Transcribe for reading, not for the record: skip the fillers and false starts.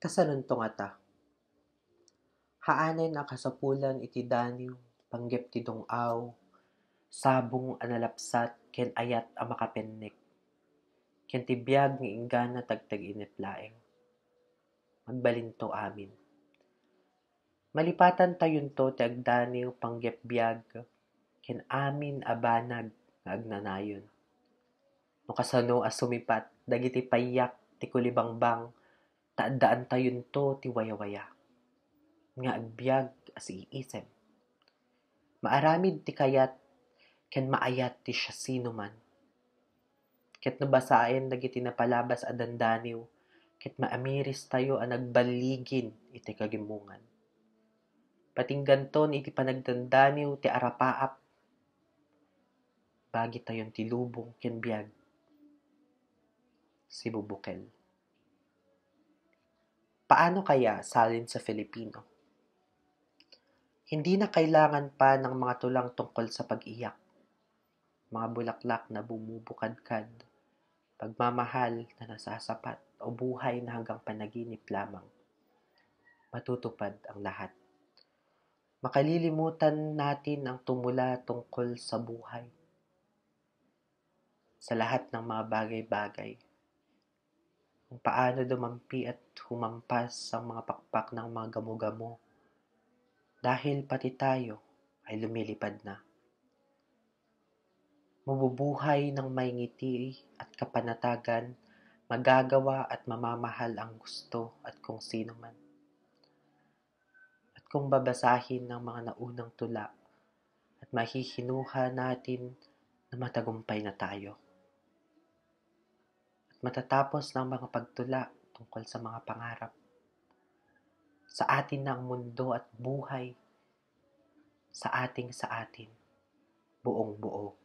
Kasanuntong ata. Haanen ang kasapulan iti daniw, panggep ti dong-aw, sabong analapsat, ken ayat a makapennek. Ken ti biag nga inggana tagtag initlaeng. Magbalinto amin. Malipatan tayon to ti agdaniw panggep biag, ken amin abanag nga agnanayon. No kasano a sumipat, dagiti payak ti kulibangbang, taadaan tayon to ti wayawaya. Nga agbiag as iisem. Maaramid ti kayat, ken maayat ti siya sino man. Ket nabasaen dagiti napalabas a dandaniw, ket maamiris tayo a nagbaligin iti kagimungan. Patingganton iti panagdandaniw ti arapaap, bagi tayon ti lubong ken biag. Si Bubukel. Paano kaya salin sa Filipino? Hindi na kailangan pa ng mga tulang tungkol sa pag-iyak, mga bulaklak na bumubukadkad, pagmamahal na nasasapat o buhay na hanggang panaginip lamang. Matutupad ang lahat. Makalilimutan natin ang tumula tungkol sa buhay. Sa lahat ng mga bagay-bagay. Kung paano dumampi at humampas ang mga pakpak ng mga gamo-gamo. Dahil pati tayo ay lumilipad na. Mabubuhay ng may ngiti at kapanatagan, magagawa at mamamahal ang gusto at kung sino man. At kung babasahin ng mga naunang tula at mahihinuha natin na matagumpay na tayo. At matatapos ng mga pagtula tungkol sa mga pangarap. Sa atin na ang mundo at buhay, sa atin, buong buo.